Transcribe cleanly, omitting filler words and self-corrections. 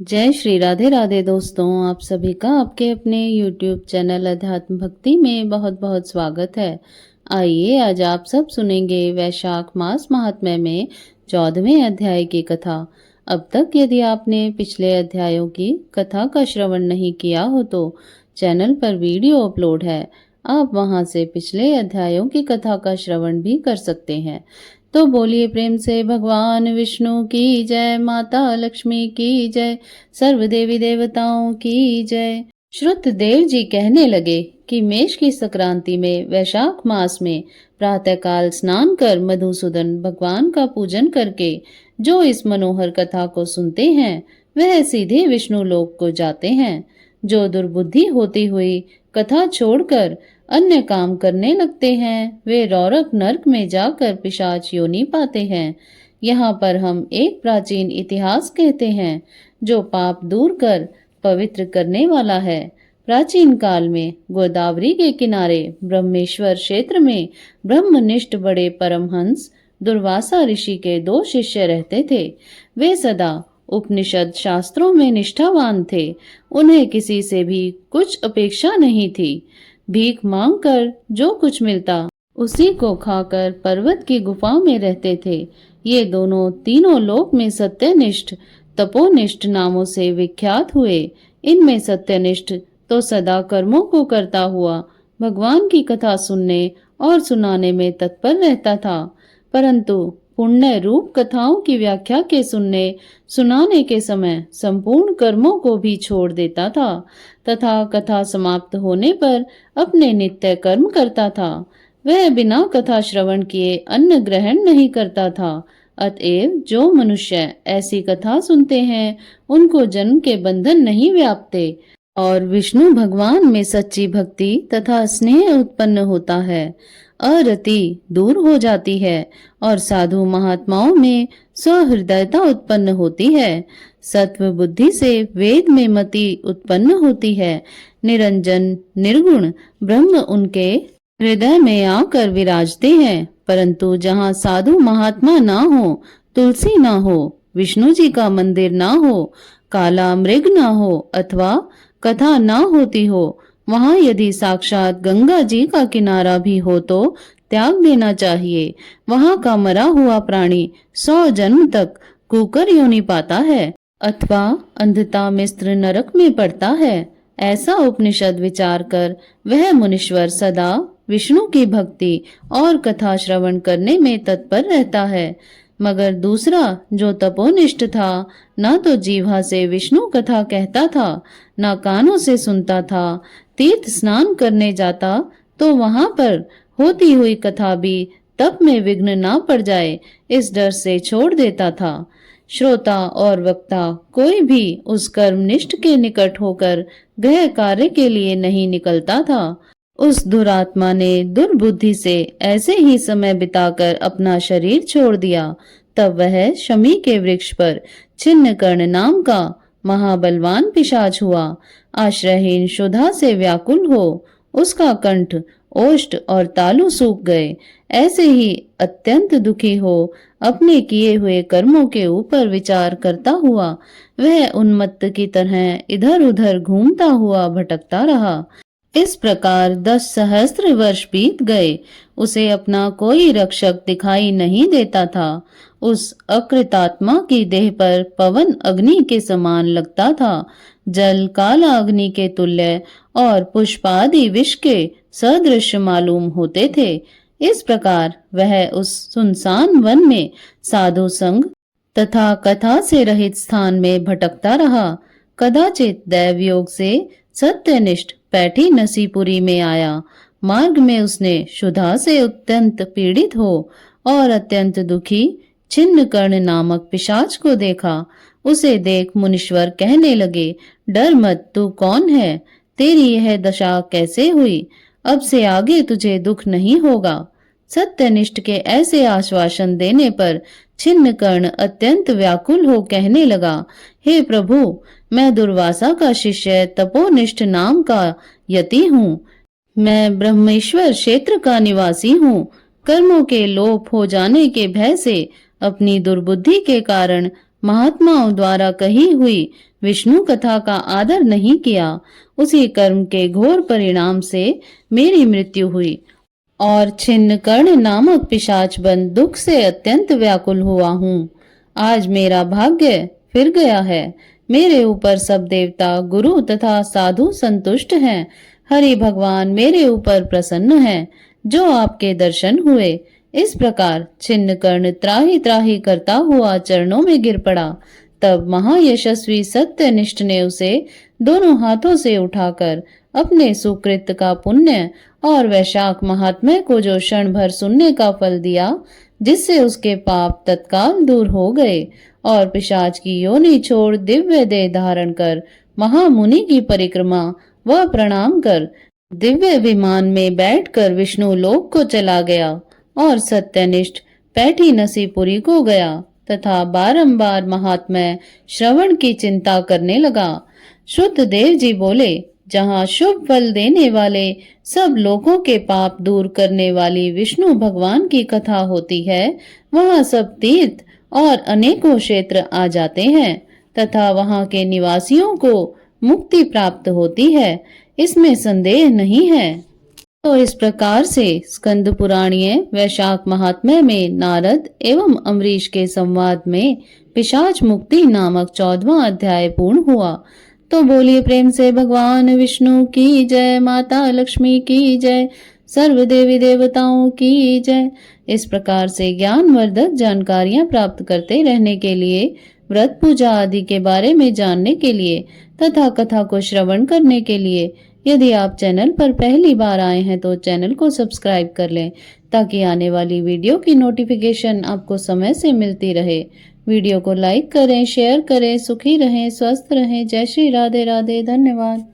जय श्री राधे राधे दोस्तों, आप सभी का आपके अपने YouTube चैनल अध्यात्म भक्ति में बहुत बहुत स्वागत है। आइए आज आप सब सुनेंगे वैशाख मास महात्म्य में 14वें अध्याय की कथा। अब तक यदि आपने पिछले अध्यायों की कथा का श्रवण नहीं किया हो तो चैनल पर वीडियो अपलोड है, आप वहां से पिछले अध्यायों की कथा का श्रवण भी कर सकते हैं। तो बोलिए प्रेम से भगवान विष्णु की जय, माता लक्ष्मी की जय, सर्व देवी देवताओं की जय। श्रुतदेव जी कहने लगे कि मेष की संक्रांति में वैशाख मास में प्रातःकाल स्नान कर मधुसूदन भगवान का पूजन करके जो इस मनोहर कथा को सुनते हैं वह सीधे विष्णु लोक को जाते हैं। जो दुर्बुद्धि होती हुई कथा छोड़कर अन्य काम करने लगते हैं वे रौरक नरक में जाकर पिशाच योनि पाते हैं। यहाँ पर हम एक प्राचीन इतिहास कहते हैं जो पाप दूर कर पवित्र करने वाला है। प्राचीन काल में गोदावरी के किनारे ब्रह्मेश्वर क्षेत्र में ब्रह्मनिष्ठ बड़े परमहंस दुर्वासा ऋषि के 2 शिष्य रहते थे। वे सदा उपनिषद शास्त्रों में निष्ठावान थे। उन्हें किसी से भी कुछ अपेक्षा नहीं थी। भीख मांगकर जो कुछ मिलता उसी को खाकर पर्वत की गुफा में रहते थे। ये दोनों तीनों लोक में सत्यनिष्ठ तपोनिष्ठ नामों से विख्यात हुए। इनमें सत्यनिष्ठ तो सदा कर्मों को करता हुआ भगवान की कथा सुनने और सुनाने में तत्पर रहता था, परंतु पुण्य रूप कथाओं की व्याख्या के सुनाने के समय संपूर्ण कर्मों को भी छोड़ देता था तथा कथा समाप्त होने पर अपने नित्य कर्म करता था। वह बिना कथा श्रवण किए अन्न ग्रहण नहीं करता था। अतएव जो मनुष्य ऐसी कथा सुनते हैं उनको जन्म के बंधन नहीं व्यापते और विष्णु भगवान में सच्ची भक्ति तथा स्नेह उत्पन्न होता है। अरति दूर हो जाती है और साधु महात्माओं में सहृदयता उत्पन्न होती है। सत्व बुद्धि से वेद में मति उत्पन्न होती है। निरंजन निर्गुण ब्रह्म उनके हृदय में आकर विराजते हैं। परंतु जहाँ साधु महात्मा ना हो, तुलसी ना हो, विष्णु जी का मंदिर ना हो, काला मृग ना हो अथवा कथा ना होती हो, वहाँ यदि साक्षात गंगा जी का किनारा भी हो तो त्याग देना चाहिए। वहाँ का मरा हुआ प्राणी 100 जन्म तक कुकर योनि पाता है अथवा अंधता मिस्र नरक में पड़ता है। ऐसा उपनिषद विचार कर वह मुनीश्वर सदा विष्णु की भक्ति और कथा श्रवण करने में तत्पर रहता है। मगर दूसरा जो तपोनिष्ठ था, ना तो जीवा से विष्णु कथा कहता था, ना कानों से सुनता था। तीर्थ स्नान करने जाता तो वहां पर होती हुई कथा भी तप में विघ्न ना पड़ जाए इस डर से छोड़ देता था। श्रोता और वक्ता कोई भी उस कर्मनिष्ठ के निकट होकर गृह कार्य के लिए नहीं निकलता था। उस दुरात्मा ने दुर्बुद्धि से ऐसे ही समय बिताकर अपना शरीर छोड़ दिया। तब वह शमी के वृक्ष पर छिन्न कर्ण नाम का महाबलवान पिशाच हुआ। आश्रयहीन शुदा से व्याकुल हो उसका कंठ ओष्ठ और तालु सूख गए। ऐसे ही अत्यंत दुखी हो अपने किए हुए कर्मों के ऊपर विचार करता हुआ वह उन्मत्त की तरह इधर उधर घूमता हुआ भटकता रहा। इस प्रकार 10 सहस्त्र वर्ष बीत गए। उसे अपना कोई रक्षक दिखाई नहीं देता था। उस अकृतात्मा की देह पर पवन अग्नि के समान लगता था, जल काला अग्नि के तुल्य और पुष्पादि विष के सदृश मालूम होते थे। इस प्रकार वह उस सुनसान वन में साधु संग तथा कथा से रहित स्थान में भटकता रहा। कदाचित दैव योग से सत्यनिष्ठ पैठी नसीपुरी में आया। मार्ग में उसने शुदा से अत्यंत पीड़ित हो और अत्यंत दुखी छिन्न कर्ण नामक पिशाच को देखा। उसे देख मुनीश्वर कहने लगे, डर मत, तू कौन है? तेरी यह दशा कैसे हुई? अब से आगे तुझे दुख नहीं होगा। सत्यनिष्ठ के ऐसे आश्वासन देने पर छिन्न कर्ण अत्यंत व्याकुल हो कहने लगा, हे प्रभु, मैं दुर्वासा का शिष्य तपोनिष्ठ नाम का यति हूँ। मैं ब्रह्मेश्वर क्षेत्र का निवासी हूँ। कर्मों के लोप हो जाने के भय से अपनी दुर्बुद्धि के कारण महात्माओं द्वारा कही हुई विष्णु कथा का आदर नहीं किया, उसी कर्म के घोर परिणाम से मेरी मृत्यु हुई और छिन्न कर्ण नामक पिशाच बन दुख से अत्यंत व्याकुल हुआ हूँ। आज मेरा भाग्य फिर गया है। मेरे ऊपर सब देवता, गुरु तथा साधु संतुष्ट हैं। हरि भगवान मेरे ऊपर प्रसन्न हैं, जो आपके दर्शन हुए। इस प्रकार छिन्न कर्ण त्राहि त्राहि करता हुआ चरणों में गिर पड़ा। तब महायशस्वी सत्यनिष्ठ ने उसे दोनों हाथों से उठाकर अपने सुकृत का पुण्य और वैशाख महात्म्य को जो क्षण भर सुनने का फल दिया, जिससे उसके पाप तत्काल दूर हो गए और पिशाच की योनि छोड़ दिव्य देह धारण कर महामुनि की परिक्रमा व प्रणाम कर दिव्य विमान में बैठकर विष्णु लोक को चला गया और सत्यनिष्ठ पैठी नसीपुरी को गया तथा बारंबार महात्म्य श्रवण की चिंता करने लगा। शुद्ध देव जी बोले, जहाँ शुभ फल देने वाले सब लोगों के पाप दूर करने वाली विष्णु भगवान की कथा होती है, वहाँ सब तीर्थ और अनेकों क्षेत्र आ जाते हैं तथा वहाँ के निवासियों को मुक्ति प्राप्त होती है, इसमें संदेह नहीं है। तो इस प्रकार से स्कंद पुराणीय वैशाख महात्म्य में नारद एवं अम्बरीश के संवाद में पिशाच मुक्ति नामक 14वां अध्याय पूर्ण हुआ। तो बोलिए प्रेम से भगवान विष्णु की जय, माता लक्ष्मी की जय, सर्व देवी देवताओं की जय। इस प्रकार से ज्ञानवर्धक जानकारियां प्राप्त करते रहने के लिए, व्रत पूजा आदि के बारे में जानने के लिए तथा कथा को श्रवण करने के लिए यदि आप चैनल पर पहली बार आए हैं तो चैनल को सब्सक्राइब कर लें, ताकि आने वाली वीडियो की नोटिफिकेशन आपको समय से मिलती रहे। वीडियो को लाइक करें, शेयर करें। सुखी रहें, स्वस्थ रहें। जय श्री राधे राधे। धन्यवाद।